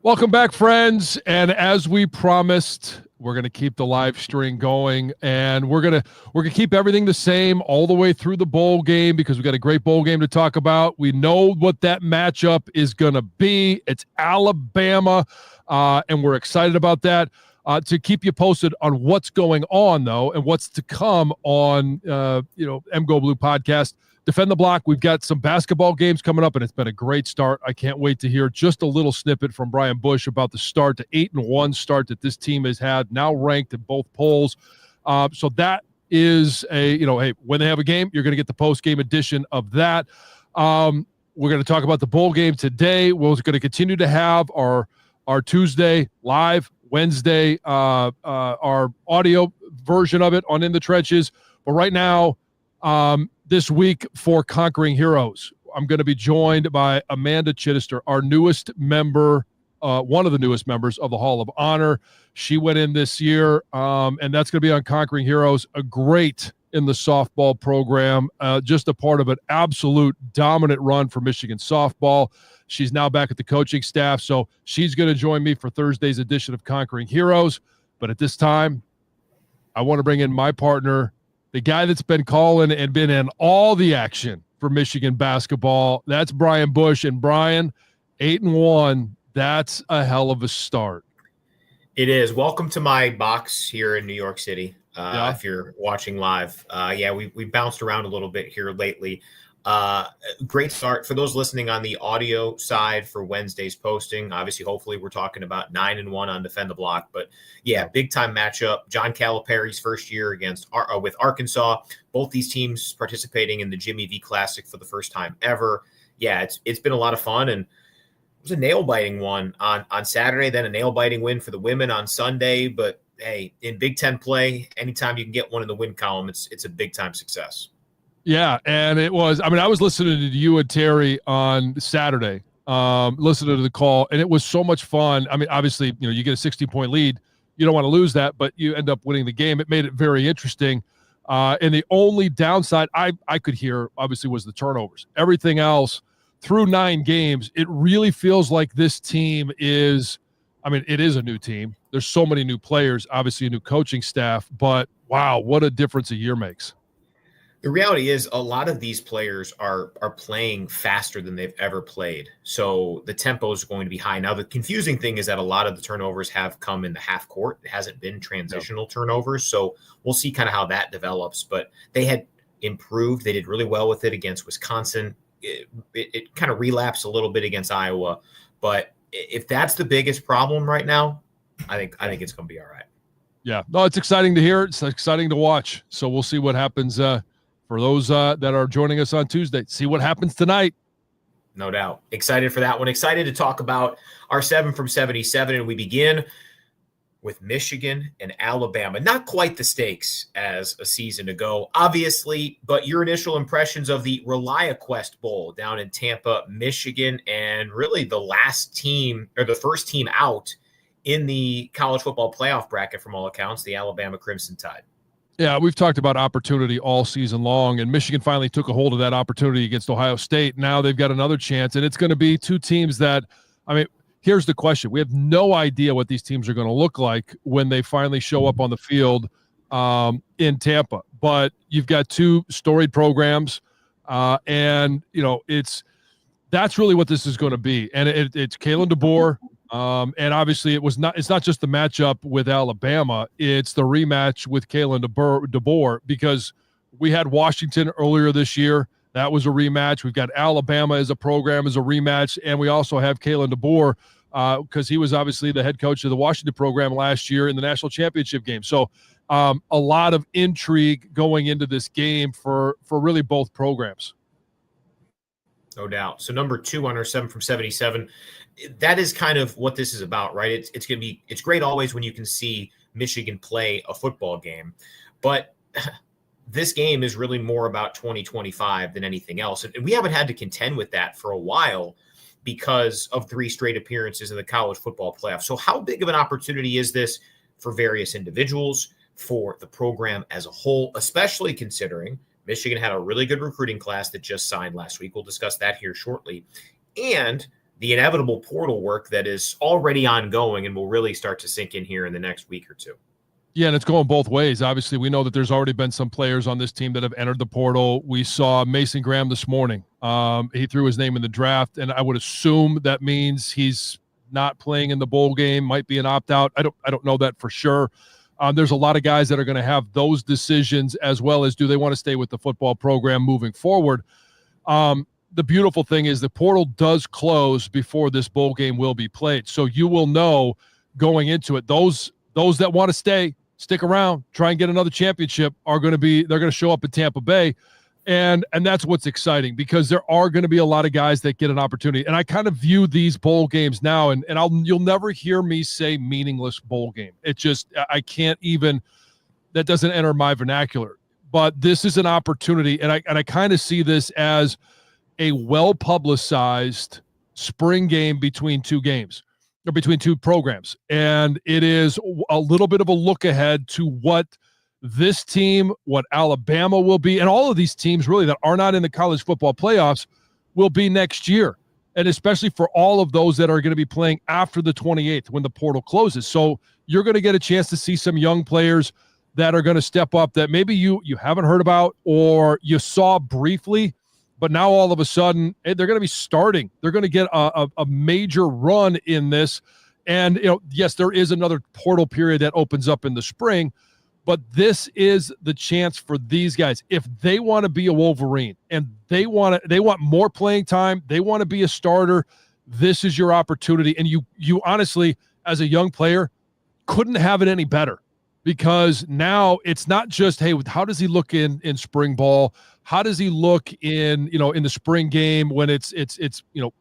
Welcome back, friends. And as we promised, we're going to keep the live stream going, and we're going to keep everything the same all the way through the bowl game because we got a great bowl game to talk about. We know what that matchup is going to be. It's Alabama, and we're excited about that. To keep you posted on what's going on, though, and what's to come on, MGoBlue Podcast. Defend the Block. We've got some basketball games coming up, and it's been a great start. I can't wait to hear just a little snippet from Brian Bush about the start, the 8-1 start that this team has had, now ranked in both polls. So that is hey, when they have a game, you're going to get the post-game edition of that. We're going to talk about the bowl game today. We're going to continue to have our Tuesday live, Wednesday, our audio version of it on In the Trenches. But right now, this week for Conquering Heroes, I'm going to be joined by Amanda Chittister, our newest member, one of the newest members of the Hall of Honor. She went in this year, and that's going to be on Conquering Heroes, a great in the softball program, just a part of an absolute dominant run for Michigan softball. She's now back at the coaching staff, so she's going to join me for Thursday's edition of Conquering Heroes. But at this time, I want to bring in my partner, the guy that's been calling and been in all the action for Michigan basketball. That's Brian Bush. And Brian, 8-1, that's a hell of a start. It is. Welcome to my box here in New York City. If you're watching live, we bounced around a little bit here lately. Great start for those listening on the audio side for Wednesday's posting. Obviously, hopefully we're talking about 9-1 on Defend the Block, but big time matchup. John Calipari's first year with Arkansas, both these teams participating in the Jimmy V Classic for the first time ever. It's been a lot of fun, and it was a nail biting one on Saturday, then a nail biting win for the women on Sunday. But hey, in Big Ten play, anytime you can get one in the win column, it's a big time success. Yeah, and it was, I was listening to you and Terry on Saturday, listening to the call, and it was so much fun. Obviously, you get a 16-point lead. You don't want to lose that, but you end up winning the game. It made it very interesting. And the only downside I could hear, obviously, was the turnovers. Everything else, through 9 games, it really feels like this team is, it is a new team. There's so many new players, obviously a new coaching staff, but wow, what a difference a year makes. The reality is a lot of these players are playing faster than they've ever played. So the tempo is going to be high. Now, the confusing thing is that a lot of the turnovers have come in the half court. It hasn't been transitional turnovers. So we'll see kind of how that develops. But they had improved. They did really well with it against Wisconsin. It kind of relapsed a little bit against Iowa. But if that's the biggest problem right now, I think it's going to be all right. Yeah. No, it's exciting to hear. It's exciting to watch. So we'll see what happens for those that are joining us on Tuesday. See what happens tonight. No doubt. Excited for that one. Excited to talk about our 7 from 77. And we begin with Michigan and Alabama. Not quite the stakes as a season ago, obviously, but your initial impressions of the ReliaQuest Bowl down in Tampa, Michigan, and really the last team or the first team out in the college football playoff bracket from all accounts, the Alabama Crimson Tide. Yeah, we've talked about opportunity all season long, and Michigan finally took a hold of that opportunity against Ohio State. Now they've got another chance, and it's going to be two teams that, here's the question. We have no idea what these teams are going to look like when they finally show up on the field in Tampa. But you've got two storied programs, and, that's really what this is going to be. And it's Kalen DeBoer. And obviously it's not just the matchup with Alabama, it's the rematch with Kalen DeBoer, because we had Washington earlier this year. That was a rematch. We've got Alabama as a program as a rematch. And we also have Kalen DeBoer because he was obviously the head coach of the Washington program last year in the national championship game. So a lot of intrigue going into this game for really both programs. No doubt. So number 2 on our 7 from 77, that is kind of what this is about, right? It's great always when you can see Michigan play a football game, but this game is really more about 2025 than anything else. And we haven't had to contend with that for a while because of 3 straight appearances in the college football playoff. So how big of an opportunity is this for various individuals, for the program as a whole, especially considering Michigan had a really good recruiting class that just signed last week. We'll discuss that here shortly. And the inevitable portal work that is already ongoing and will really start to sink in here in the next week or two. Yeah, and it's going both ways. Obviously, we know that there's already been some players on this team that have entered the portal. We saw Mason Graham this morning. He threw his name in the draft, and I would assume that means he's not playing in the bowl game, might be an opt-out. I don't know that for sure. There's a lot of guys that are going to have those decisions, as well as do they want to stay with the football program moving forward. The beautiful thing is the portal does close before this bowl game will be played. So you will know going into it, those that want to stick around, try and get another championship they're going to show up in Tampa Bay. And that's what's exciting, because there are going to be a lot of guys that get an opportunity. And I kind of view these bowl games now, and you'll never hear me say meaningless bowl game. It just, I can't even, that doesn't enter my vernacular. But this is an opportunity, and I kind of see this as a well-publicized spring game between two games, or between two programs. And it is a little bit of a look ahead to what this team, what Alabama will be, and all of these teams really that are not in the college football playoffs will be next year. And especially for all of those that are going to be playing after the 28th when the portal closes. So you're going to get a chance to see some young players that are going to step up that maybe you haven't heard about or you saw briefly, but now all of a sudden they're going to be starting. They're going to get a major run in this. And, yes, there is another portal period that opens up in the spring, but this is the chance for these guys. If they want to be a Wolverine and they want more playing time, they want to be a starter, this is your opportunity. And you honestly, as a young player, couldn't have it any better, because now it's not just, hey, how does he look in spring ball? How does he look in the spring game when it's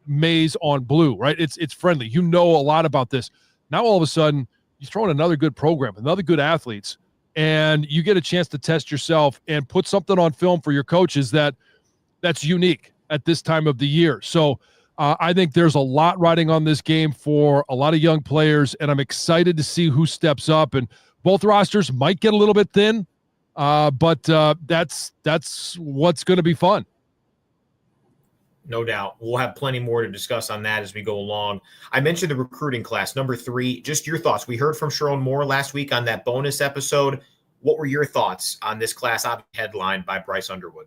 maize on blue, right? It's friendly. A lot about this. Now all of a sudden you throw in another good program, another good athletes, and you get a chance to test yourself and put something on film for your coaches that's unique at this time of the year. So I think there's a lot riding on this game for a lot of young players, and I'm excited to see who steps up. And both rosters might get a little bit thin, but that's what's going to be fun. No doubt. We'll have plenty more to discuss on that as we go along. I mentioned the recruiting class, number 3. Just your thoughts. We heard from Sharon Moore last week on that bonus episode. What were your thoughts on this class headlined by Bryce Underwood?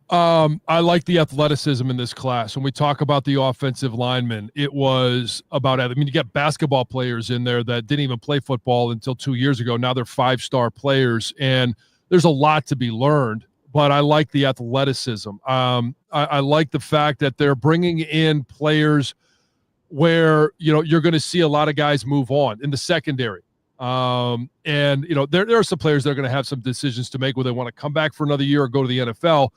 I like the athleticism in this class. When we talk about the offensive linemen, it was about, you got basketball players in there that didn't even play football until 2 years ago. Now they're 5-star players, and there's a lot to be learned, but I like the athleticism. I like the fact that they're bringing in players where, you're going to see a lot of guys move on in the secondary. And there are some players that are going to have some decisions to make where they want to come back for another year or go to the NFL.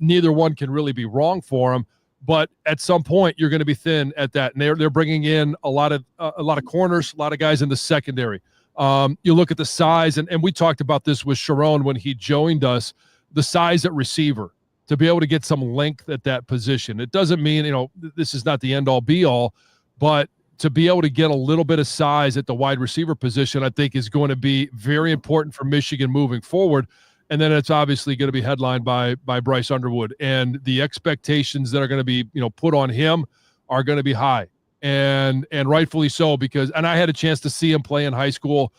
Neither one can really be wrong for them, but at some point you're going to be thin at that. And they're bringing in a lot of corners, a lot of guys in the secondary. You look at the size, and we talked about this with Sharon when he joined us, the size at receiver, to be able to get some length at that position. It doesn't mean, this is not the end all be all, but to be able to get a little bit of size at the wide receiver position, I think is going to be very important for Michigan moving forward. And then it's obviously going to be headlined by Bryce Underwood, and the expectations that are going to be, put on him are going to be high, and rightfully so, because I had a chance to see him play in high school.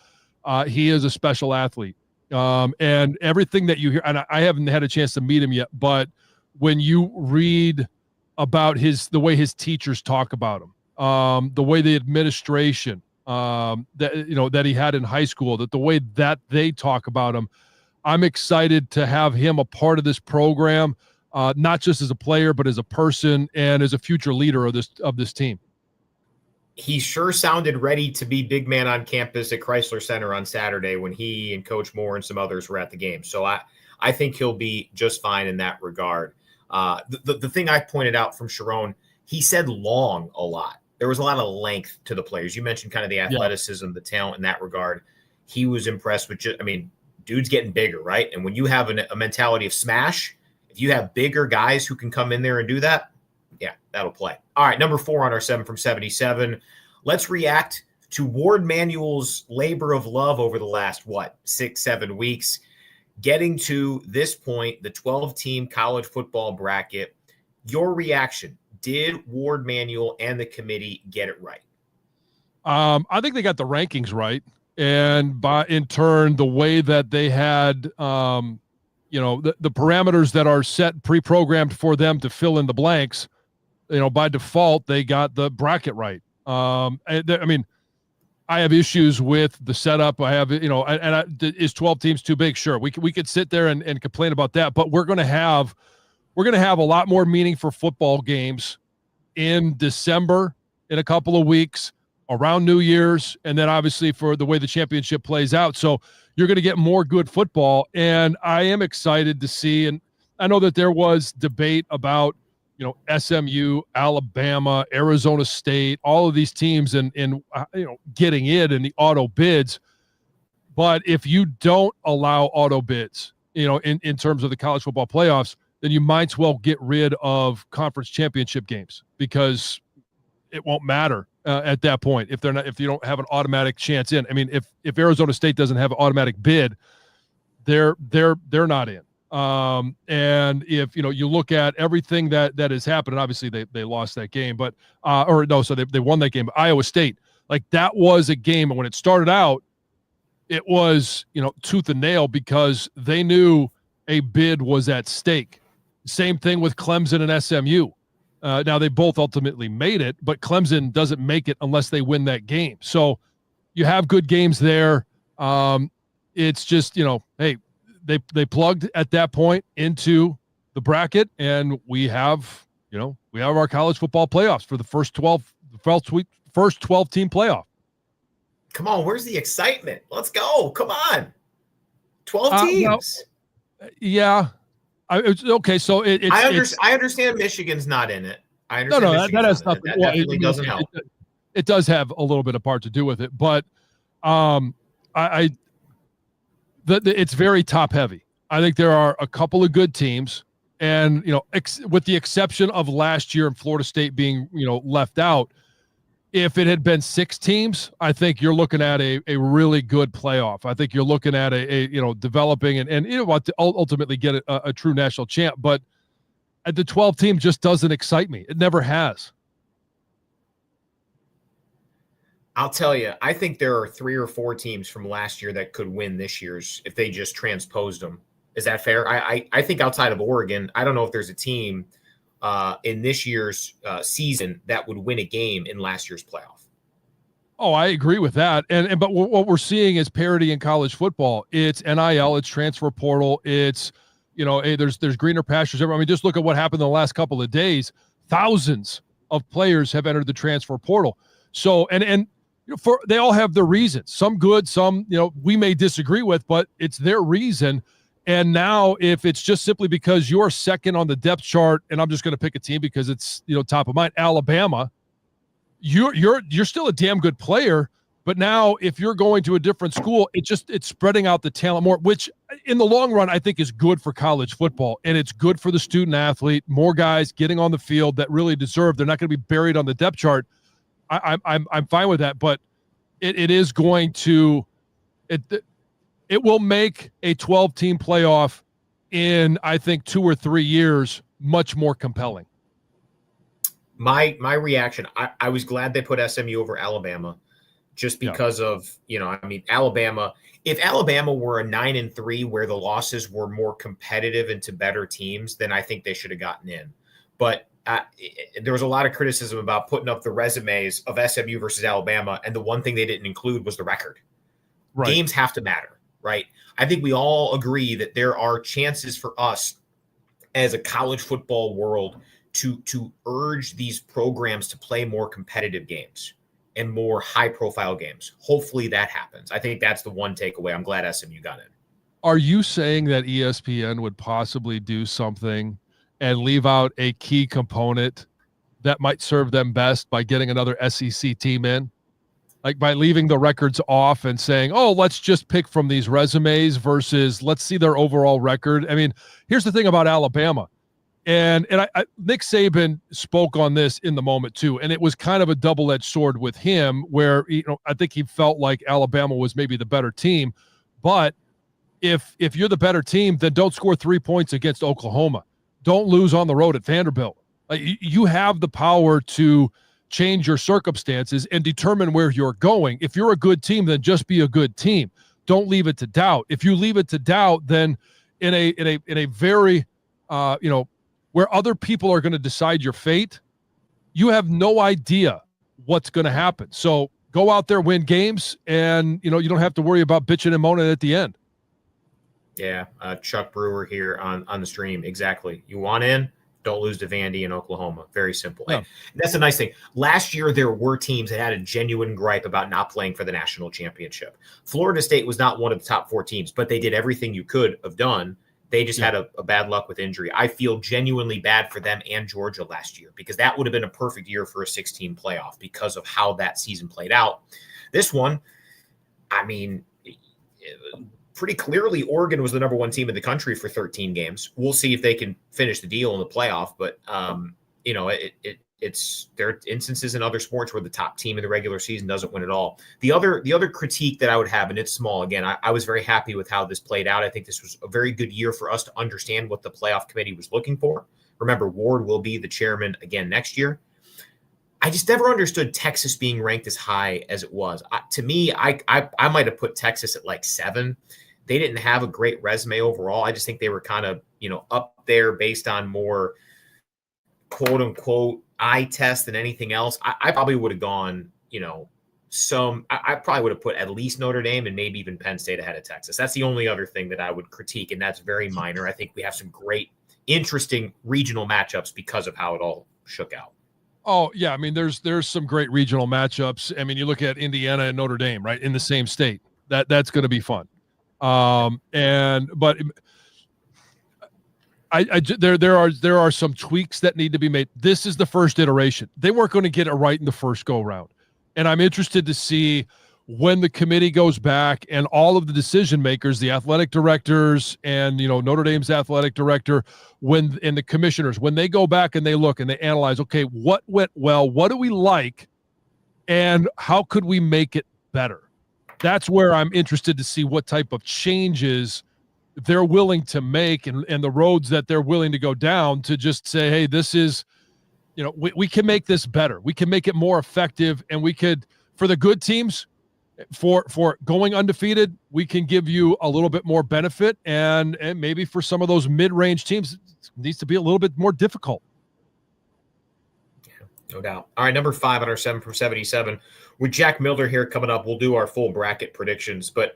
He is a special athlete. And everything that you hear, and I haven't had a chance to meet him yet, but when you read about the way his teachers talk about him, the way the administration, that he had in high school, that the way that they talk about him, I'm excited to have him a part of this program, not just as a player, but as a person and as a future leader of this team. He sure sounded ready to be big man on campus at Chrysler Center on Saturday when he and Coach Moore and some others were at the game. So I think he'll be just fine in that regard. The thing I pointed out from Sharon, he said long a lot. There was a lot of length to the players. You mentioned kind of the athleticism, the talent in that regard. He was impressed with dude's getting bigger, right? And when you have a mentality of smash, if you have bigger guys who can come in there and do that, yeah, that'll play. All right, number 4 on our 7 from 77. Let's react to Ward Manuel's labor of love over the last, 6-7 weeks. Getting to this point, the 12-team college football bracket. Your reaction, Did Ward Manuel and the committee get it right? I think they got the rankings right. And in turn, the way that they had, the parameters that are set pre-programmed for them to fill in the blanks, by default, they got the bracket right. I have issues with the setup. I have, is 12 teams too big? Sure. We could sit there and complain about that, but we're going to have a lot more meaningful football games in December, in a couple of weeks, around New Year's, and then obviously for the way the championship plays out. So you're going to get more good football, and I am excited to see, and I know that there was debate about, SMU, Alabama, Arizona State, all of these teams and getting in the auto bids. But if you don't allow auto bids, in terms of the college football playoffs, then you might as well get rid of conference championship games, because it won't matter at that point if you don't have an automatic chance in. I mean, if Arizona State doesn't have an automatic bid, they're not in. And if you look at everything that has happened, and obviously they lost that game, but so they won that game. But Iowa State, like, that was a game, and when it started out, it was tooth and nail, because they knew a bid was at stake. Same thing with Clemson and SMU. Now, they both ultimately made it, but Clemson doesn't make it unless they win that game. So you have good games there. It's just, hey, they plugged at that point into the bracket, and we have our college football playoffs for the first 12 team playoff. Come on, where's the excitement? Let's go. Come on. 12 teams. Yeah. Okay, so I understand Michigan's not in it. I understand. That has nothing. That definitely doesn't help. It does have a little bit of part to do with it, but it's very top heavy. I think there are a couple of good teams, and with the exception of last year and Florida State being left out. If it had been 6 teams, I think you're looking at a really good playoff. I think you're looking at a developing and to ultimately get a true national champ. But at the 12 team just doesn't excite me. It never has. I'll tell you, I think there are 3 or 4 teams from last year that could win this year's if they just transposed them. Is that fair? I think outside of Oregon, I don't know if there's a team in this year's season that would win a game in last year's playoff. Oh, I agree with that. But what we're seeing is parity in college football. It's NIL, it's transfer portal, it's there's greener pastures everywhere. I mean, just look at what happened in the last couple of days. Thousands of players have entered the transfer portal. So they all have their reasons. Some good, some we may disagree with, but it's their reason. And now, if it's just simply because you're second on the depth chart, and I'm just going to pick a team because it's top of mind, Alabama, you're still a damn good player. But now, if you're going to a different school, it's spreading out the talent more, which in the long run I think is good for college football, and it's good for the student athlete. More guys getting on the field that really deserve. They're not going to be buried on the depth chart. I'm fine with that, but it is going to it will make a 12-team playoff in, I think, 2 or 3 years much more compelling. My reaction, I was glad they put SMU over Alabama, just because of Alabama. If Alabama were a 9-3 where the losses were more competitive and to better teams, then I think they should have gotten in. But there was a lot of criticism about putting up the resumes of SMU versus Alabama, and the one thing they didn't include was the record. Right. Games have to matter, right? I think we all agree that there are chances for us as a college football world to urge these programs to play more competitive games and more high-profile games. Hopefully that happens. I think that's the one takeaway. I'm glad SMU got in. Are you saying that ESPN would possibly do something and leave out a key component that might serve them best by getting another SEC team in? Like by leaving the records off and saying, oh, let's just pick from these resumes versus let's see their overall record. I mean, here's the thing about Alabama. And Nick Saban spoke on this in the moment too. And it was kind of a double-edged sword with him where, I think he felt like Alabama was maybe the better team. But if you're the better team, then don't score 3 points against Oklahoma. Don't lose on the road at Vanderbilt. Like, you have the power to change your circumstances and determine where you're going. If you're a good team, then just be a good team. Don't leave it to doubt. If you leave it to doubt, then in a very where other people are going to decide your fate, you have no idea what's going to happen. So go out there, win games, and you don't have to worry about bitching and moaning at the end. Yeah, Chuck Brewer here on the stream. Exactly. You want in? Don't lose to Vandy in Oklahoma. Very simple. Yeah. And that's a nice thing. Last year, there were teams that had a genuine gripe about not playing for the national championship. Florida State was not one of the top 4 teams, but they did everything you could have done. They just had a bad luck with injury. I feel genuinely bad for them and Georgia last year, because that would have been a perfect year for a 16 playoff because of how that season played out. This one, I mean, pretty clearly Oregon was the number 1 team in the country for 13 games. We'll see if they can finish the deal in the playoff, but there are instances in other sports where the top team in the regular season doesn't win at all. The other critique that I would have, and it's small, again, I was very happy with how this played out. I think this was a very good year for us to understand what the playoff committee was looking for. Remember, Ward will be the chairman again next year. I just never understood Texas being ranked as high as it was. To me, I might have put Texas at like 7. They didn't have a great resume overall. I just think they were kind of, up there based on more quote unquote eye test than anything else. I probably would have gone, I probably would have put at least Notre Dame and maybe even Penn State ahead of Texas. That's the only other thing that I would critique, and that's very minor. I think we have some great, interesting regional matchups because of how it all shook out. Oh, yeah. I mean, there's some great regional matchups. I mean, you look at Indiana and Notre Dame, right, in the same state. That's going to be fun. But there are some tweaks that need to be made. This is the first iteration. They weren't going to get it right in the first go round. And I'm interested to see when the committee goes back and all of the decision makers, the athletic directors and, Notre Dame's athletic director, and the commissioners, when they go back and they look and they analyze, okay, what went well, what do we like, and how could we make it better? That's where I'm interested to see what type of changes they're willing to make and the roads that they're willing to go down to just say, hey, this is, we can make this better. We can make it more effective. And we could, for the good teams, for going undefeated, we can give you a little bit more benefit. And maybe for some of those mid-range teams, it needs to be a little bit more difficult. No doubt. All right, number 5 on our 7 from 77. With Jack Miller here coming up, we'll do our full bracket predictions. But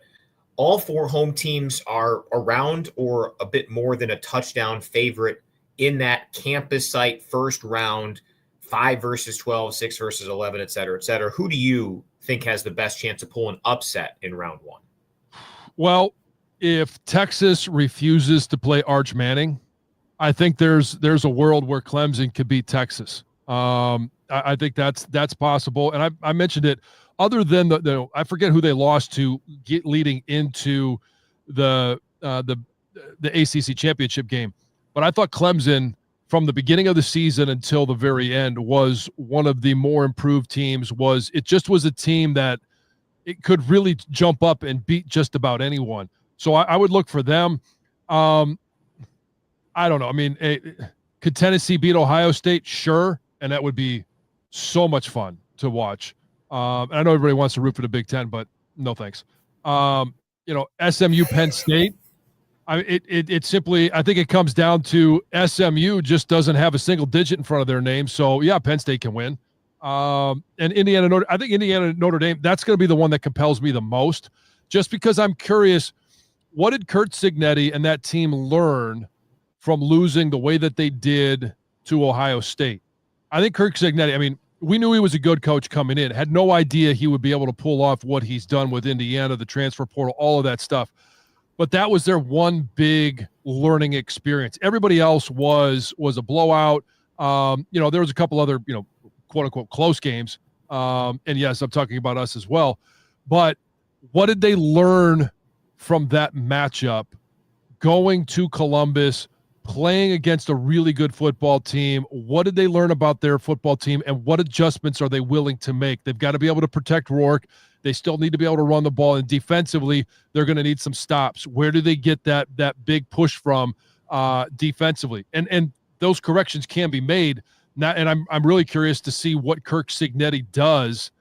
all 4 home teams are around or a bit more than a touchdown favorite in that campus site first round, 5 versus 12, 6 versus 11, et cetera, et cetera. Who do you think has the best chance of pulling upset in round 1? Well, if Texas refuses to play Arch Manning, I think there's a world where Clemson could beat Texas. I think that's possible. And I mentioned it, other than I forget who they lost to leading into the ACC championship game, but I thought Clemson from the beginning of the season until the very end was one of the more improved teams. It just was a team that it could really jump up and beat just about anyone. So I would look for them. I don't know. I mean, could Tennessee beat Ohio State? Sure. And that would be so much fun to watch. And I know everybody wants to root for the Big Ten, but no thanks. SMU Penn State. It simply, I think it comes down to SMU just doesn't have a single digit in front of their name. So yeah, Penn State can win. And Indiana Notre Dame, that's going to be the one that compels me the most, just because I'm curious, what did Kurt Cignetti and that team learn from losing the way that they did to Ohio State? I think Kirk Cignetti, we knew he was a good coach coming in, had no idea he would be able to pull off what he's done with Indiana, the transfer portal, all of that stuff. But that was their one big learning experience. Everybody else was a blowout. There was a couple other, quote unquote, close games. And yes, I'm talking about us as well. But what did they learn from that matchup going to Columbus, playing against a really good football team? What did they learn about their football team, and what adjustments are they willing to make? They've got to be able to protect Rourke. They still need to be able to run the ball, and defensively, they're going to need some stops. Where do they get that big push from defensively? And those corrections can be made. And I'm really curious to see what Kirk Cignetti does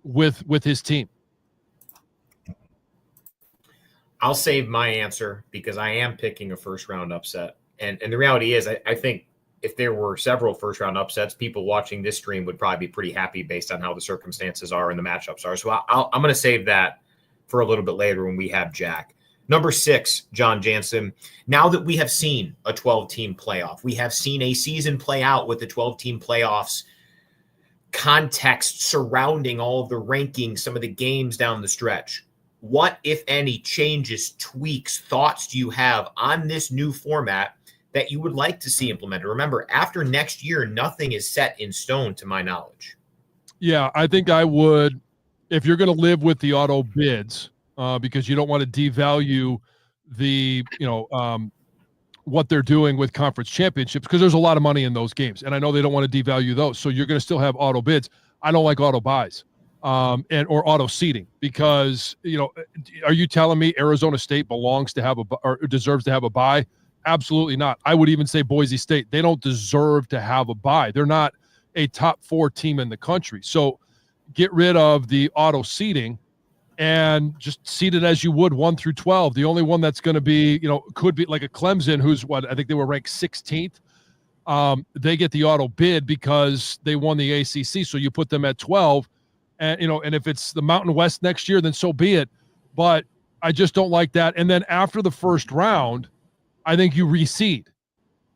with his team. I'll save my answer because I am picking a first round upset. And the reality is, I think if there were several first round upsets, people watching this stream would probably be pretty happy based on how the circumstances are and the matchups are. So I'm going to save that for a little bit later when we have Jack. Number 6, John Jansen. Now that we have seen a 12-team playoff, we have seen a season play out with the 12-team playoffs, context surrounding all of the rankings, some of the games down the stretch. What, if any, changes, tweaks, thoughts do you have on this new format that you would like to see implemented? Remember, after next year, nothing is set in stone to my knowledge. Yeah, I think I would, if you're going to live with the auto bids, because you don't want to devalue the, what they're doing with conference championships, because there's a lot of money in those games. And I know they don't want to devalue those. So you're going to still have auto bids. I don't like auto buys. Or auto seating, because, are you telling me Arizona State belongs to have or deserves to have a bye? Absolutely not. I would even say Boise State, they don't deserve to have a bye. They're not a top 4 team in the country. So get rid of the auto seating and just seat it as you would 1 through 12. The only one that's going to be, could be like a Clemson, who's I think they were ranked 16th. They get the auto bid because they won the ACC. So you put them at 12. And, and if it's the Mountain West next year, then so be it. But I just don't like that. And then after the first round, I think you reseed.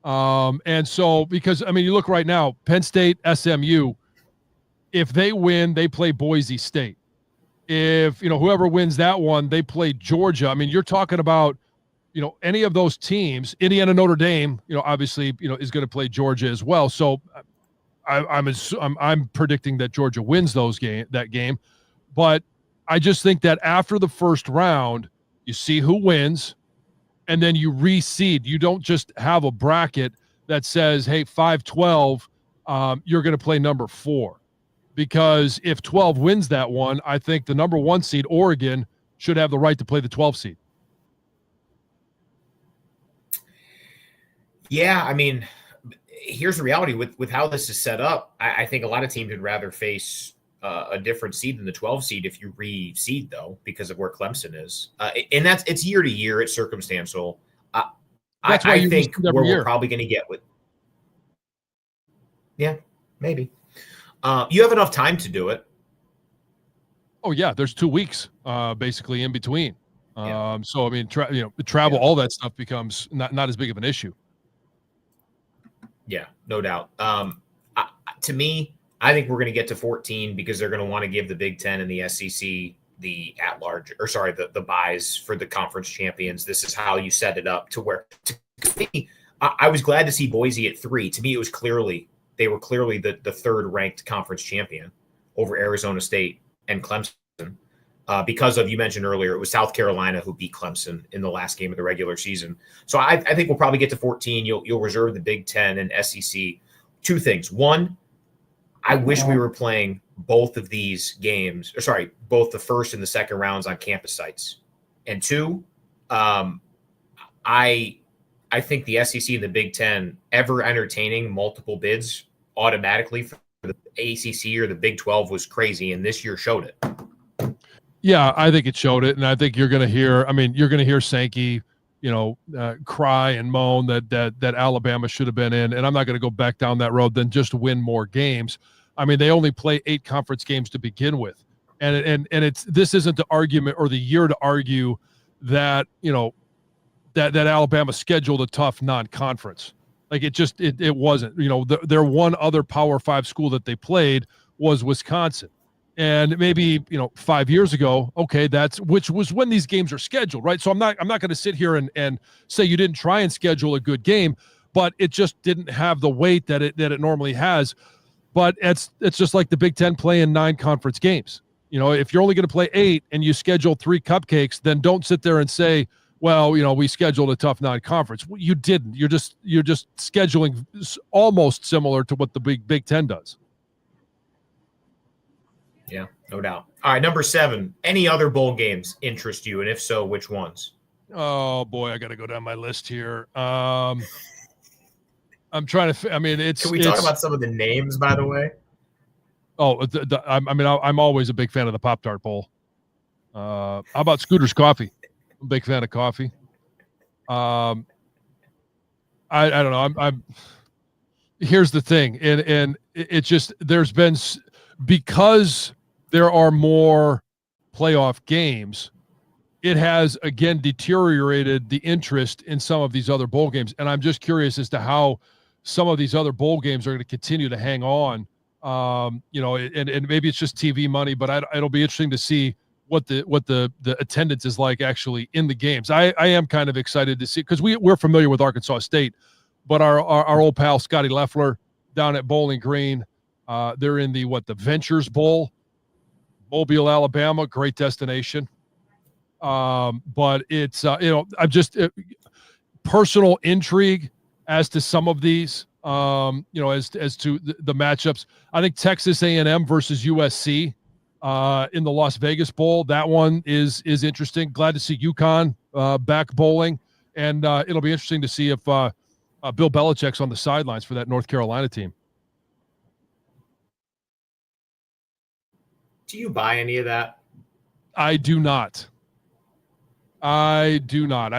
And so, because, you look right now, Penn State, SMU, if they win, they play Boise State. If, whoever wins that one, they play Georgia. You're talking about, any of those teams. Indiana, Notre Dame, obviously, is going to play Georgia as well. So I'm predicting that Georgia wins that game, but I just think that after the first round, you see who wins, and then you reseed. You don't just have a bracket that says, "Hey, 5-12, you're going to play number 4," because if 12 wins that one, I think the number 1 seed, Oregon, should have the right to play the 12 seed. Yeah, here's the reality with how this is set up. I think a lot of teams would rather face a different seed than the 12 seed if you reseed, though, because of where Clemson is. And it's year to year. It's circumstantial. I think where we're probably going to get with. Yeah, maybe. You have enough time to do it. Oh, yeah. There's 2 weeks basically in between. Yeah. So, travel, all that stuff becomes not as big of an issue. Yeah, no doubt. To me, I think we're going to get to 14 because they're going to want to give the Big Ten and the SEC the the buys for the conference champions. This is how you set it up to where. To me, I was glad to see Boise at 3. To me, it was they were clearly the 3rd ranked conference champion over Arizona State and Clemson. Because of, you mentioned earlier, it was South Carolina who beat Clemson in the last game of the regular season. So I think we'll probably get to 14. You'll reserve the Big Ten and SEC. 2 things. 1, I wish we were playing both of these games, both the first and the second rounds on campus sites. And 2, I think the SEC and the Big Ten ever entertaining multiple bids automatically for the ACC or the Big 12 was crazy, and this year showed it. Yeah, I think it showed it, and I think you're going to hear Sankey, cry and moan that Alabama should have been in, and I'm not going to go back down that road. Then just win more games. They only play 8 conference games to begin with, and this isn't the argument or the year to argue that that Alabama scheduled a tough non-conference. Like it wasn't. Their one other Power 5 school that they played was Wisconsin. And maybe, 5 years ago, okay, which was when these games are scheduled, right? So I'm not going to sit here and say you didn't try and schedule a good game, but it just didn't have the weight that it normally has. But it's just like the Big Ten playing 9 conference games. If you're only going to play 8 and you schedule 3 cupcakes, then don't sit there and say, well, we scheduled a tough non-conference. You didn't. You're just scheduling almost similar to what the Big Ten does. Yeah, no doubt. All right, number 7. Any other bowl games interest you, and if so, which ones? Oh boy, I got to go down my list here. I'm trying to. I mean, it's. Can we talk about some of the names, by the way? Oh, I'm always a big fan of the Pop-Tart Bowl. How about Scooter's Coffee? I'm a big fan of coffee. I don't know. I'm. Here's the thing, and it's just there's been, because there are more playoff games, it has again deteriorated the interest in some of these other bowl games, and I'm just curious as to how some of these other bowl games are going to continue to hang on. And maybe it's just TV money, but it'll be interesting to see what the attendance is like actually in the games. I am kind of excited to see, because we're familiar with Arkansas State, but our old pal Scotty Leffler down at Bowling Green, they're in the Ventures Bowl, Mobile, Alabama, great destination. But it's I'm just personal intrigue as to some of these. As to the matchups. I think Texas A&M versus USC in the Las Vegas Bowl. That one is interesting. Glad to see UConn back bowling, and it'll be interesting to see if Bill Belichick's on the sidelines for that North Carolina team. Do you buy any of that? I do not. I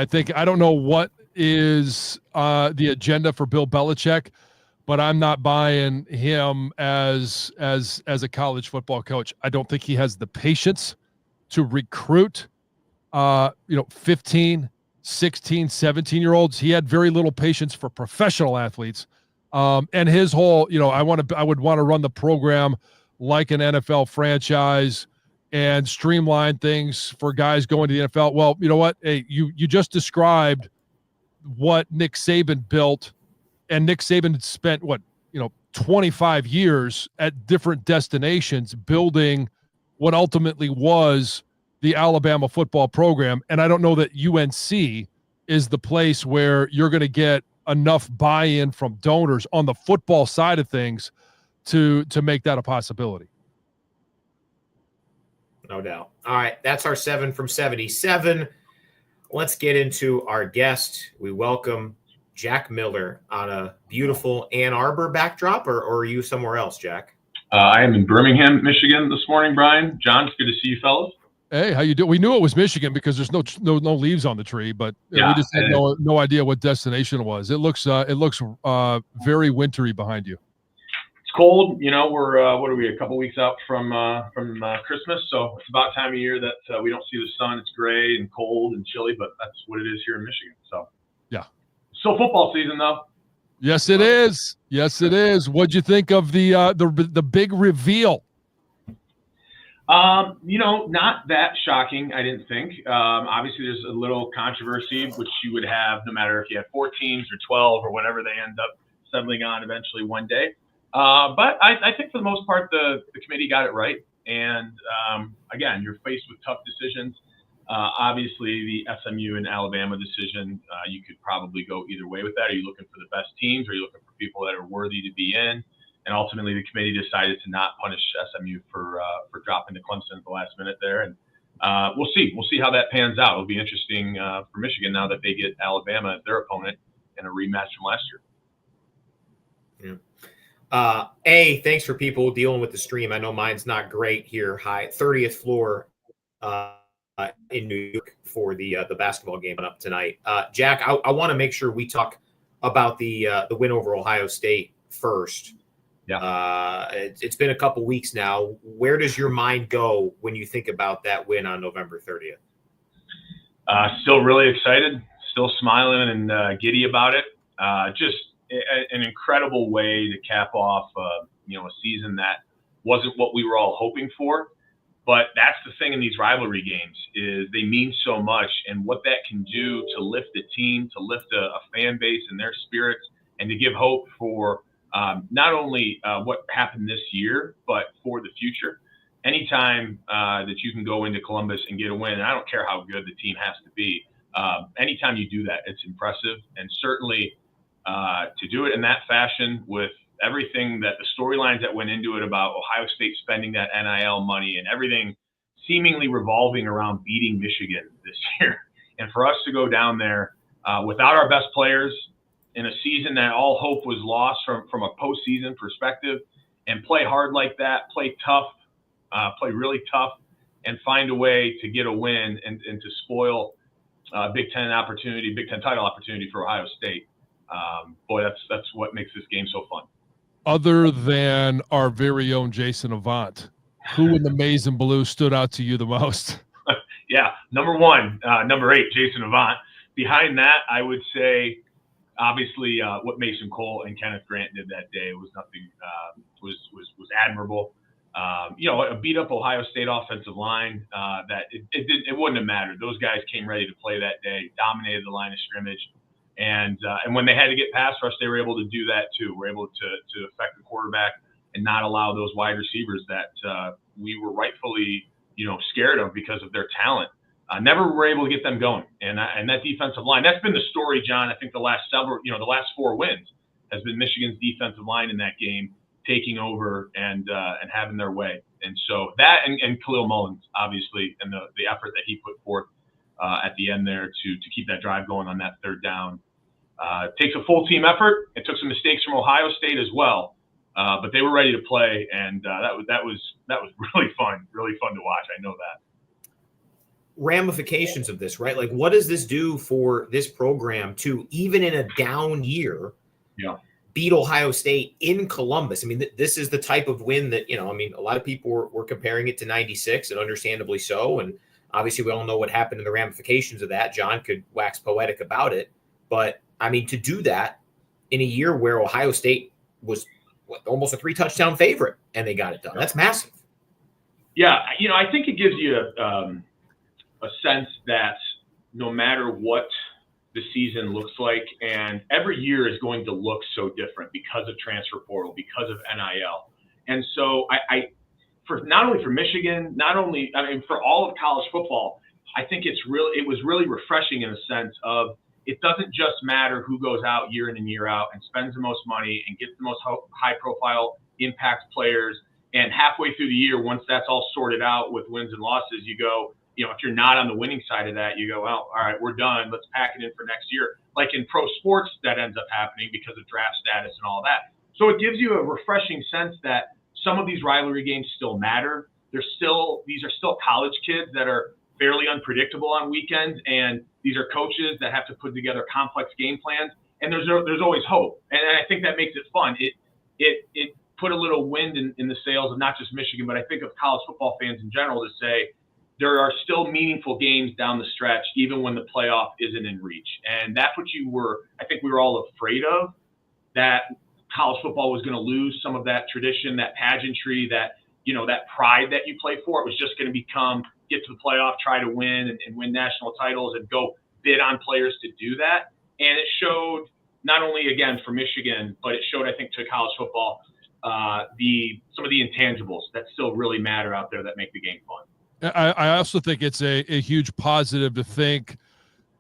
think I don't know what is the agenda for Bill Belichick, but I'm not buying him as a college football coach. I don't think he has the patience to recruit 15, 16, 17-year-olds. He had very little patience for professional athletes. And his whole, I would want to run the program like an NFL franchise and streamline things for guys going to the NFL. Well, you know what? Hey, you just described what Nick Saban built, and Nick Saban had spent 25 years at different destinations building what ultimately was the Alabama football program. And I don't know that UNC is the place where you're going to get enough buy-in from donors on the football side of things to make that a possibility. No doubt. All right, that's our 7 from 77. Let's get into our guest. We welcome Jack Miller on a beautiful Ann Arbor backdrop, or are you somewhere else, Jack? I am in Birmingham, Michigan this morning, Brian. John, it's good to see you fellas. Hey, how you doing? We knew it was Michigan because there's no leaves on the tree, but we just had no idea what destination it was. It looks very wintry behind you. It's cold. We're what are we, a couple weeks out from Christmas, so it's about time of year that we don't see the sun. It's gray and cold and chilly, but that's what it is here in Michigan. So yeah, still football season though. Yes, it is. Yes, it is. What'd you think of the big reveal? Not that shocking, I didn't think. Obviously, there's a little controversy, which you would have no matter if you had 4 teams or 12 or whatever they end up settling on eventually one day. But I think for the most part, the committee got it right. And again, you're faced with tough decisions. Obviously, the SMU and Alabama decision, you could probably go either way with that. Are you looking for the best teams? Or are you looking for people that are worthy to be in? And ultimately, the committee decided to not punish SMU for dropping to Clemson at the last minute there. And we'll see. We'll see how that pans out. It'll be interesting for Michigan now that they get Alabama as their opponent in a rematch from last year. Yeah. Thanks for people dealing with the stream. I know mine's not great here. High 30th floor in New York for the basketball game up tonight. Jack, I want to make sure we talk about the win over Ohio State first. Yeah. It's been a couple weeks now. Where does your mind go when you think about that win on November 30th? Still really excited, still smiling and giddy about it. Just an incredible way to cap off, a season that wasn't what we were all hoping for. But that's the thing in these rivalry games is they mean so much, and what that can do to lift a team, to lift a fan base and their spirits, and to give hope for not only what happened this year, but for the future. Anytime that you can go into Columbus and get a win, and I don't care how good the team has to be, anytime you do that, it's impressive. And certainly to do it in that fashion with everything that the storylines that went into it about Ohio State spending that NIL money and everything seemingly revolving around beating Michigan this year. And for us to go down there without our best players in a season that all hope was lost from a postseason perspective, and play hard like that, play tough, play really tough, and find a way to get a win and to spoil Big Ten title opportunity for Ohio State. Boy, that's what makes this game so fun. Other than our very own Jason Avant, who in the maize and blue stood out to you the most? Yeah, number 8, Jason Avant. Behind that, I would say, obviously, what Mason Cole and Kenneth Grant did that day was nothing. Was admirable. A beat up Ohio State offensive line that it wouldn't have mattered. Those guys came ready to play that day, dominated the line of scrimmage, and when they had to get pass rush, they were able to do that too. We're able to affect the quarterback and not allow those wide receivers that we were rightfully scared of because of their talent. Never were able to get them going, and that defensive line. That's been the story, John. I think the last 4 wins has been Michigan's defensive line in that game taking over and having their way. And so that and Khalil Mullins, obviously, and the effort that he put forth at the end there to keep that drive going on that third down. Takes a full team effort. It took some mistakes from Ohio State as well, but they were ready to play, and that was really fun to watch. I know that. Ramifications of this, right? Like, what does this do for this program to, even in a down year, beat Ohio State in Columbus? I mean, this is the type of win that, a lot of people were comparing it to 96, and understandably so. And obviously we all know what happened in the ramifications of that. John could wax poetic about it. But, I mean, to do that in a year where Ohio State was almost a 3-touchdown favorite and they got it done, that's massive. Yeah, I think it gives you a sense that no matter what the season looks like, and every year is going to look so different because of transfer portal, because of NIL. And so for not only for Michigan, for all of college football, I think it was really refreshing in a sense of, it doesn't just matter who goes out year in and year out and spends the most money and gets the most high profile impact players. And halfway through the year, once that's all sorted out with wins and losses, you go, if you're not on the winning side of that, you go, well, all right, we're done. Let's pack it in for next year. Like in pro sports, that ends up happening because of draft status and all that. So it gives you a refreshing sense that some of these rivalry games still matter. These are still college kids that are fairly unpredictable on weekends, and these are coaches that have to put together complex game plans. And there's always hope, and I think that makes it fun. It put a little wind in the sails of not just Michigan, but I think of college football fans in general, to say there are still meaningful games down the stretch, even when the playoff isn't in reach. And that's what I think we were all afraid of, that college football was going to lose some of that tradition, that pageantry, that pride that you play for. It was just going to become get to the playoff, try to win and win national titles and go bid on players to do that. And it showed not only, again, for Michigan, but it showed, I think, to college football, some of the intangibles that still really matter out there that make the game fun. I also think it's a huge positive to think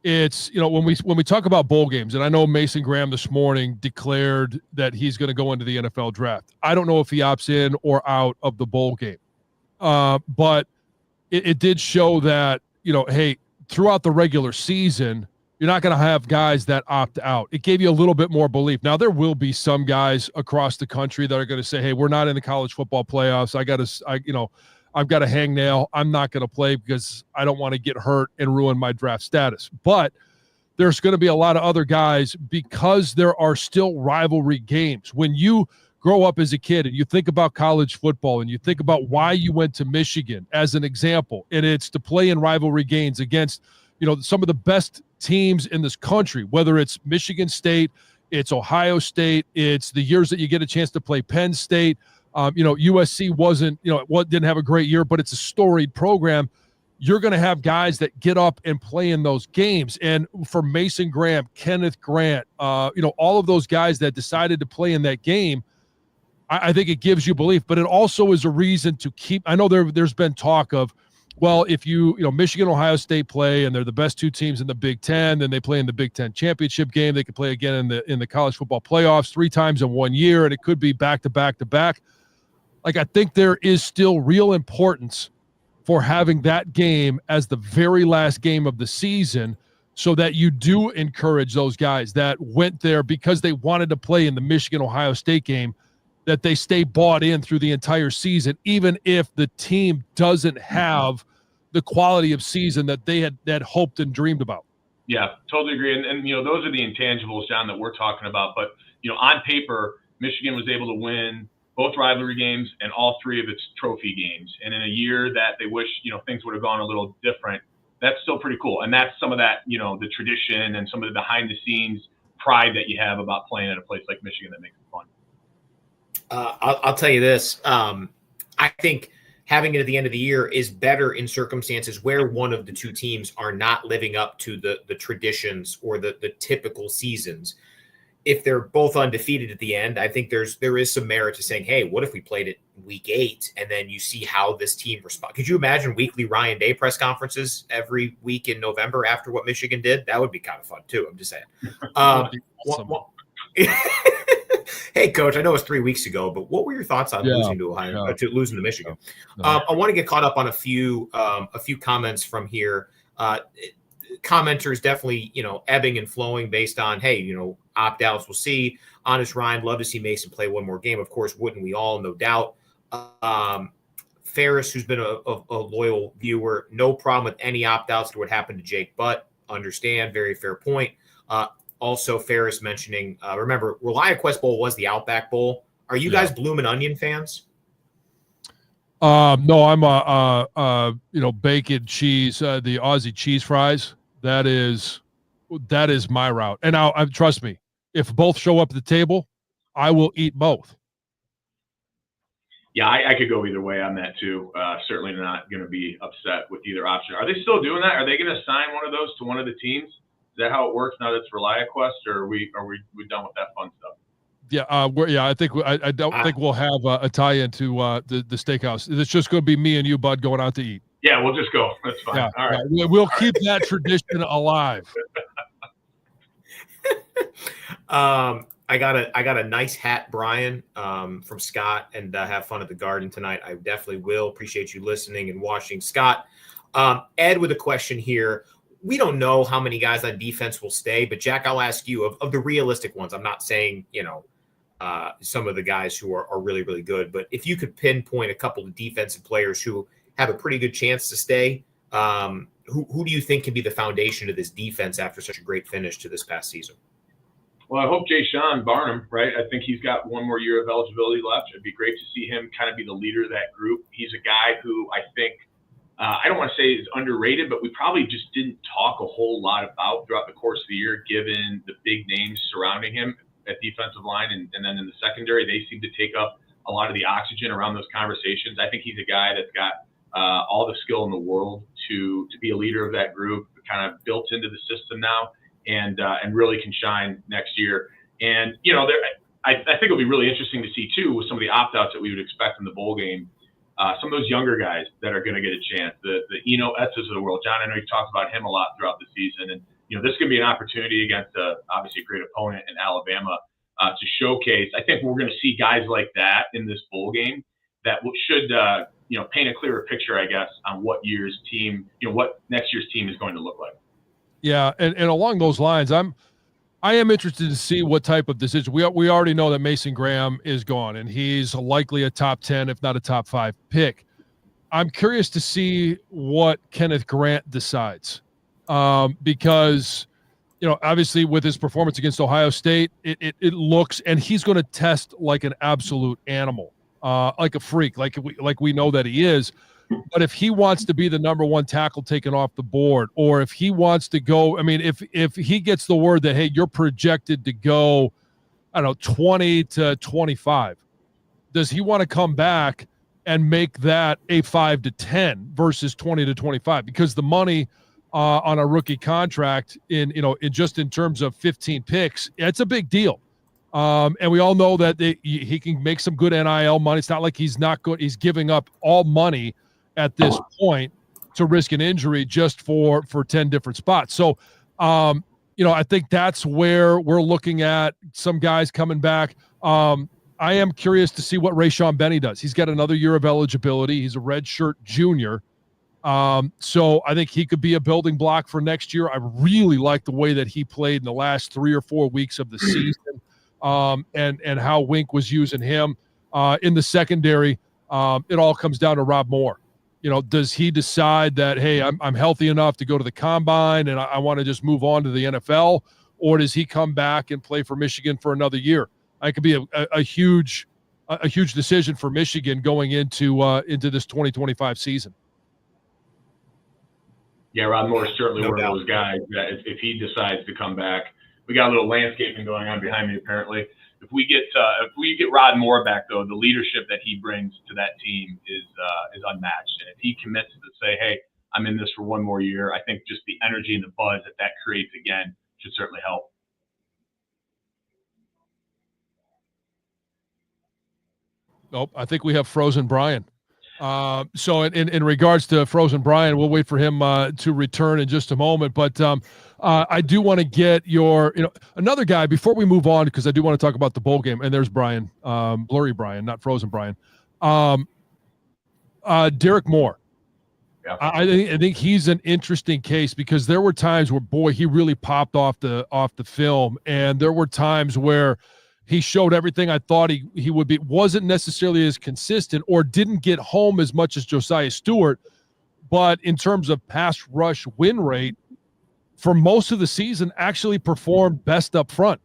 it's, when we talk about bowl games, and I know Mason Graham this morning declared that he's going to go into the NFL draft. I don't know if he opts in or out of the bowl game. But it did show that, hey, throughout the regular season, you're not going to have guys that opt out. It gave you a little bit more belief. Now, there will be some guys across the country that are going to say, hey, we're not in the college football playoffs. I've got a hangnail. I'm not going to play because I don't want to get hurt and ruin my draft status. But there's going to be a lot of other guys, because there are still rivalry games. When you grow up as a kid and you think about college football and you think about why you went to Michigan as an example, and it's to play in rivalry games against, some of the best teams in this country, whether it's Michigan State, it's Ohio State, it's the years that you get a chance to play Penn State. USC didn't have a great year, but it's a storied program. You're going to have guys that get up and play in those games. And for Mason Graham, Kenneth Grant, all of those guys that decided to play in that game, I think it gives you belief, but it also is a reason to keep. I know there's been talk of, well, if Michigan, Ohio State play and they're the best two teams in the Big Ten, then they play in the Big Ten championship game. They could play again in the college football playoffs 3 times in 1 year, and it could be back to back to back. Like, I think there is still real importance for having that game as the very last game of the season, so that you do encourage those guys that went there because they wanted to play in the Michigan-Ohio State game, that they stay bought in through the entire season, even if the team doesn't have the quality of season that they had hoped and dreamed about. Yeah, totally agree. And those are the intangibles, John, that we're talking about. But, on paper, Michigan was able to win both rivalry games and all three of its trophy games. And in a year that they wish, things would have gone a little different, that's still pretty cool. And that's some of that, the tradition and some of the behind the scenes pride that you have about playing at a place like Michigan that makes it fun. I'll tell you this. I think having it at the end of the year is better in circumstances where one of the two teams are not living up to the traditions or the typical seasons. If they're both undefeated at the end, I think there is some merit to saying, hey, what if we played it week 8 and then you see how this team responds? Could you imagine weekly Ryan Day press conferences every week in November after what Michigan did? That would be kind of fun too. I'm just saying. Hey, Coach, I know it was 3 weeks ago, but what were your thoughts on losing to Ohio, losing to Michigan? I want to get caught up on a few comments from here. Commenters definitely, ebbing and flowing based on, hey, opt-outs. We'll see. Honest Ryan, love to see Mason play one more game. Of course, wouldn't we all? No doubt. Ferris, who's been a loyal viewer, no problem with any opt-outs to what happened to Jake Butt. Understand, very fair point. Also, Ferris mentioning, remember, ReliaQuest Bowl was the Outback Bowl. Are you guys Bloomin' Onion fans? No, I'm bacon, cheese, the Aussie cheese fries. That is my route. And now, trust me, if both show up at the table, I will eat both. Yeah, I could go either way on that too. Certainly not going to be upset with either option. Are they still doing that? Are they going to assign one of those to one of the teams? Is that how it works now that it's ReliaQuest, or are we done with that fun stuff? Yeah, I think I don't think we'll have a tie-in to the steakhouse. It's just going to be me and you, Bud, going out to eat. Yeah, we'll just go. That's fine. Yeah, all right. Yeah, we'll keep that tradition alive. I got a nice hat, Brian, from Scott, and have fun at the Garden tonight. I definitely will. Appreciate you listening and watching. Scott, Ed with a question here. We don't know how many guys on defense will stay, but Jack, I'll ask you of the realistic ones. I'm not saying, some of the guys who are really, really good, but if you could pinpoint a couple of defensive players who have a pretty good chance to stay, who do you think can be the foundation of this defense after such a great finish to this past season? Well, I hope Ja'Shawn Barnum, right? I think he's got one more year of eligibility left. It'd be great to see him kind of be the leader of that group. He's a guy who I think, I don't want to say is underrated, but we probably just didn't talk a whole lot about throughout the course of the year, given the big names surrounding him at defensive line. And then in the secondary, they seem to take up a lot of the oxygen around those conversations. I think he's a guy that's got all the skill in the world to be a leader of that group, kind of built into the system now, and really can shine next year. And, I think it'll be really interesting to see, too, with some of the opt-outs that we would expect in the bowl game. Some of those younger guys that are going to get a chance, the Eno Etzes of the world. John, I know you've talked about him a lot throughout the season. And, this could be an opportunity against obviously a great opponent in Alabama to showcase. I think we're going to see guys like that in this bowl game that should, paint a clearer picture, I guess, on what next year's team is going to look like. Yeah, and along those lines, I am interested to see what type of decision. We already know that Mason Graham is gone, and he's likely a top 10, if not a top 5 pick. I'm curious to see what Kenneth Grant decides, because, obviously with his performance against Ohio State, it looks, and he's going to test like an absolute animal, like a freak, like we know that he is. But if he wants to be the number 1 tackle taken off the board, or if he wants to go, if he gets the word that, hey, you're projected to go, 20 to 25, does he want to come back and make that a 5 to 10 versus 20 to 25? Because the money on a rookie contract in terms of 15 picks, it's a big deal. And we all know that he can make some good NIL money. It's not like he's not good. He's giving up all money at this point to risk an injury just for 10 different spots. So, I think that's where we're looking at some guys coming back. I am curious to see what Rayshawn Benny does. He's got another year of eligibility. He's a redshirt junior. So I think he could be a building block for next year. I really like the way that he played in the last 3 or 4 weeks of the season, and how Wink was using him in the secondary. It all comes down to Rob Moore. Does he decide that, hey, I'm healthy enough to go to the combine and I want to just move on to the NFL, or does he come back and play for Michigan for another year? It could be a huge decision for Michigan going into this 2025 season. Yeah, Rob Moore is certainly one of those guys that if he decides to come back, we got a little landscaping going on behind me apparently. If we get Rod Moore back, though, the leadership that he brings to that team is unmatched. And if he commits to say, hey, I'm in this for one more year, I think just the energy and the buzz that creates again should certainly help. Nope, I think we have Frozen Brian. So in regards to Frozen Brian, we'll wait for him to return in just a moment. But I do want to get your, another guy before we move on, because I do want to talk about the bowl game. And there's Brian, Blurry Brian, not Frozen Brian. Derek Moore. Yeah. I think he's an interesting case, because there were times where, boy, he really popped off the film, and there were times where he showed everything I thought he would be. Wasn't necessarily as consistent, or didn't get home as much as Josiah Stewart, but in terms of pass rush win rate for most of the season, actually performed best up front.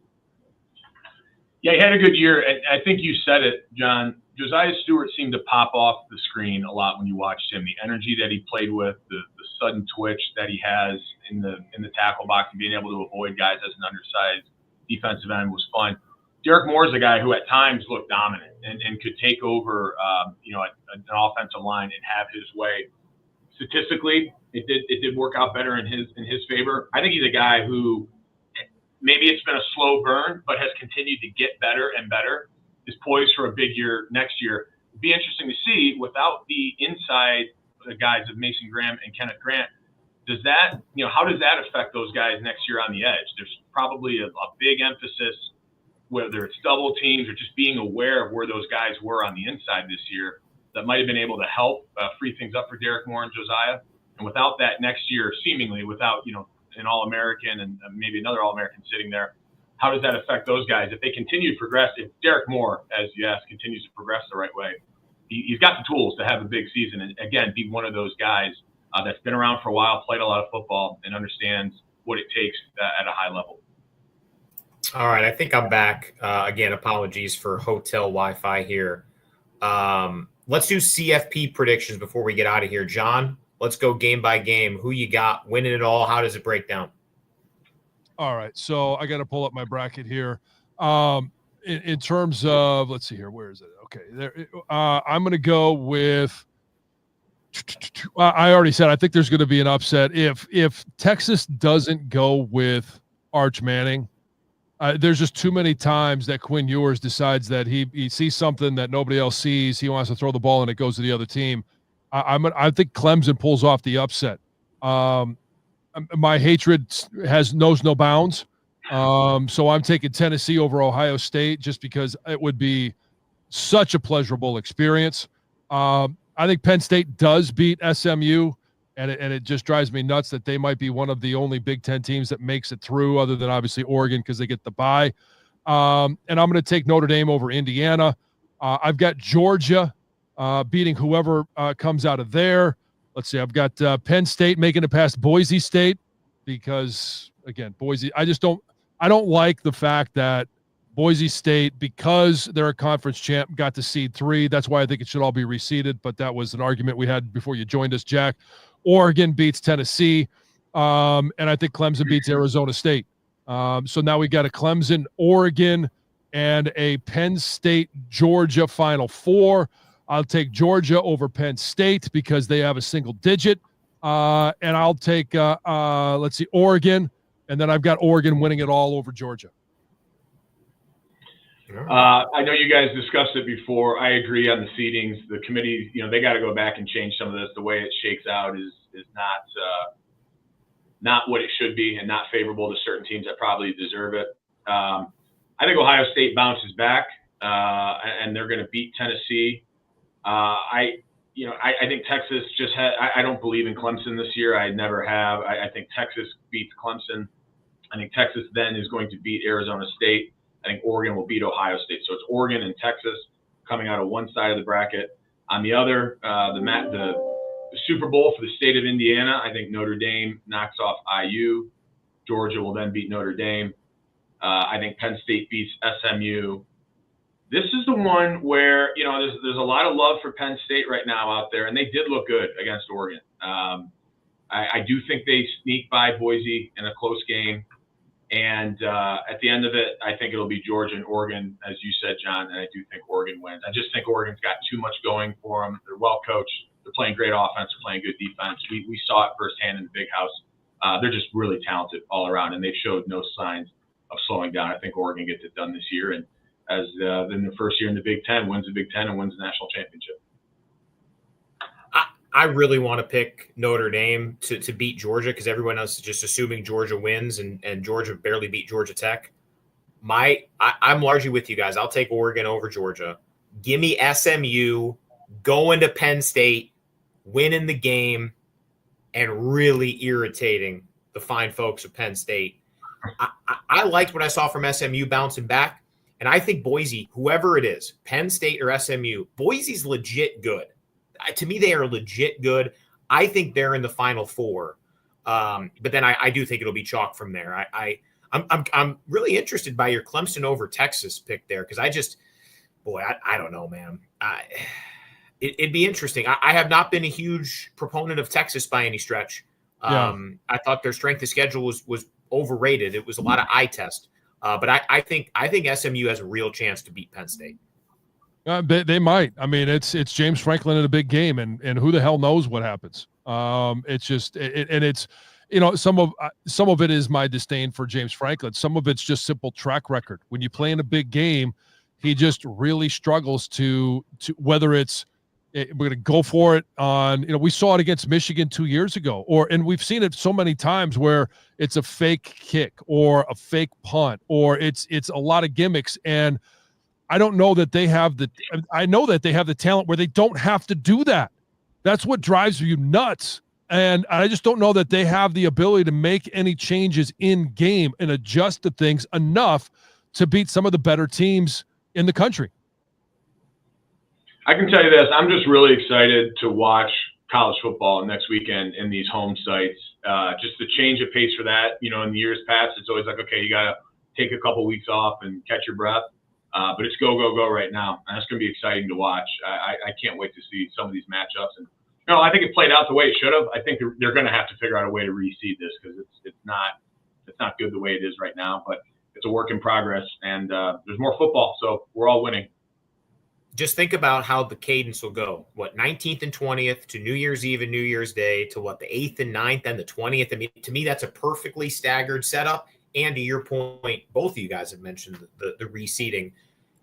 Yeah, he had a good year. I think you said it, John. Josiah Stewart seemed to pop off the screen a lot when you watched him. The energy that he played with, the sudden twitch that he has in the tackle box, and being able to avoid guys as an undersized defensive end was fun. Derek Moore is a guy who at times looked dominant and could take over, an offensive line and have his way. Statistically, it did work out better in his favor. I think he's a guy who, maybe it's been a slow burn, but has continued to get better and better, is poised for a big year next year. It'd be interesting to see, without the inside guys of Mason Graham and Kenneth Grant, how does that affect those guys next year on the edge? There's probably a big emphasis, whether it's double teams or just being aware of where those guys were on the inside this year, that might have been able to help free things up for Derek Moore and Josiah. And without that next year, seemingly without, an All-American and maybe another All-American sitting there, how does that affect those guys? If they continue to progress, if Derek Moore, as you asked, continues to progress the right way, he's got the tools to have a big season and, again, be one of those guys that's been around for a while, played a lot of football, and understands what it takes at a high level. All right, I think I'm back. Again, apologies for hotel Wi-Fi here. Let's do CFP predictions before we get out of here. John, let's go game by game. Who you got winning it all? How does it break down? All right, so I got to pull up my bracket here. In terms of, let's see here, where is it? Okay, there. I'm going to go with. I already said I think there's going to be an upset if Texas doesn't go with Arch Manning. There's just too many times that Quinn Ewers decides that he sees something that nobody else sees. He wants to throw the ball and it goes to the other team. I think Clemson pulls off the upset. My hatred knows no bounds. So I'm taking Tennessee over Ohio State just because it would be such a pleasurable experience. I think Penn State does beat SMU, and it just drives me nuts that they might be one of the only Big Ten teams that makes it through, other than obviously Oregon because they get the bye. And I'm going to take Notre Dame over Indiana. I've got Georgia beating whoever comes out of there. Let's see. I've got Penn State making it past Boise State because, again, Boise. I don't like the fact that Boise State, because they're a conference champ, got to seed 3. That's why I think it should all be reseeded. But that was an argument we had before you joined us, Jack. Oregon beats Tennessee, and I think Clemson beats Arizona State. So now we got a Clemson, Oregon, and a Penn State, Georgia Final Four. I'll take Georgia over Penn State because they have a single digit. And I'll take, Oregon. And then I've got Oregon winning it all over Georgia. I know you guys discussed it before. I agree on the seedings. The committee, they got to go back and change some of this. The way it shakes out is not what it should be, and not favorable to certain teams that probably deserve it. I think Ohio State bounces back, and they're going to beat Tennessee. I I think Texas just had. I don't believe in Clemson this year. I never have. I think Texas beats Clemson. I think Texas then is going to beat Arizona State. I think Oregon will beat Ohio State. So it's Oregon and Texas coming out of one side of the bracket. On the other, the Super Bowl for the state of Indiana, I think Notre Dame knocks off IU. Georgia will then beat Notre Dame. I think Penn State beats SMU. This is the one where, there's a lot of love for Penn State right now out there, and they did look good against Oregon. I do think they sneak by Boise in a close game. And at the end of it, I think it'll be Georgia and Oregon, as you said, John, and I do think Oregon wins. I just think Oregon's got too much going for them. They're well coached. They're playing great offense. They're playing good defense. We saw it firsthand in the Big House. They're just really talented all around, and they've showed no signs of slowing down. I think Oregon gets it done this year, and as in the first year in the Big Ten, wins the Big Ten and wins the national championship. I really want to pick Notre Dame to beat Georgia because everyone else is just assuming Georgia wins, and Georgia barely beat Georgia Tech. I'm largely with you guys. I'll take Oregon over Georgia. Give me SMU going to Penn State, winning the game, and really irritating the fine folks of Penn State. I liked what I saw from SMU bouncing back, and I think Boise, whoever it is, Penn State or SMU, Boise's legit good. To me, they are legit good. I think they're in the Final Four, but then I do think it'll be chalk from there. I'm really interested by your Clemson over Texas pick there because I don't know, man. It'd be interesting. I have not been a huge proponent of Texas by any stretch. I thought their strength of schedule was overrated. It was a lot of eye test, but I think SMU has a real chance to beat Penn State. They might. I mean, it's James Franklin in a big game, and who the hell knows what happens. It's just and it's some of it is my disdain for James Franklin. Some of it's just simple track record. When you play in a big game, he just really struggles to whether it's we're going to go for it on. We saw it against Michigan 2 years ago, and we've seen it so many times where it's a fake kick or a fake punt or it's a lot of gimmicks and. I don't know that they have I know that they have the talent where they don't have to do that. That's what drives you nuts. And I just don't know that they have the ability to make any changes in game and adjust to things enough to beat some of the better teams in the country. I can tell you this. I'm just really excited to watch college football next weekend in these home sites. Just the change of pace for that. In the years past, it's always like, okay, you got to take a couple weeks off and catch your breath. But it's go right now, and that's going to be exciting to watch. I can't wait to see some of these matchups. And I think it played out the way it should have. I think they're going to have to figure out a way to reseed this because it's not good the way it is right now. But it's a work in progress, and there's more football, so we're all winning. Just think about how the cadence will go. 19th and 20th to New Year's Eve and New Year's Day to the 8th and 9th and the 20th. I mean, to me, that's a perfectly staggered setup. And to your point, both of you guys have mentioned the reseeding.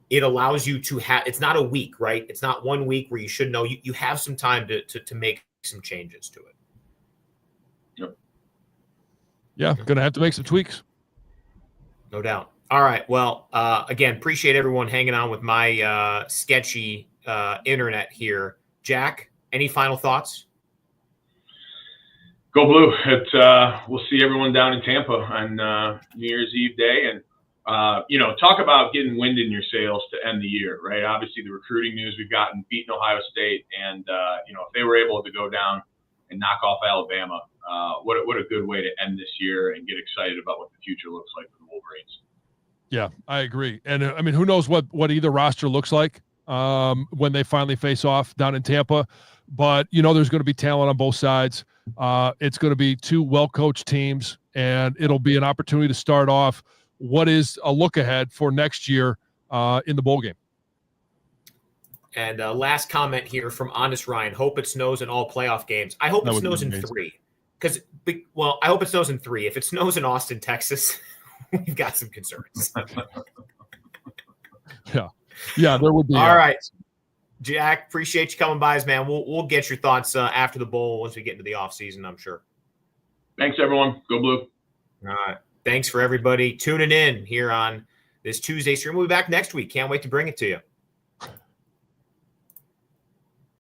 It allows you to have – it's not a week, right? It's not 1 week where you should know. You have some time to make some changes to it. Yep. Yeah, going to have to make some tweaks. No doubt. All right. Well, again, appreciate everyone hanging on with my sketchy internet here. Jack, any final thoughts? Go Blue. We'll see everyone down in Tampa on New Year's Eve day. And, talk about getting wind in your sails to end the year, right? Obviously, the recruiting news we've gotten, beating Ohio State. And, if they were able to go down and knock off Alabama, what a good way to end this year and get excited about what the future looks like for the Wolverines. Yeah, I agree. And, I mean, who knows what either roster looks like when they finally face off down in Tampa. But, there's going to be talent on both sides. It's going to be two well-coached teams, and it'll be an opportunity to start off what is a look ahead for next year in the bowl game. And last comment here from Honest Ryan. Hope it snows in all playoff games. I hope it snows in 3. I hope it snows in 3. If it snows in Austin, Texas, we've got some concerns. Yeah, there would be. All right. Jack, appreciate you coming by us, man. We'll get your thoughts after the bowl once we get into the off season, I'm sure. Thanks, everyone. Go Blue. All right. Thanks for everybody tuning in here on this Tuesday stream. We'll be back next week. Can't wait to bring it to you.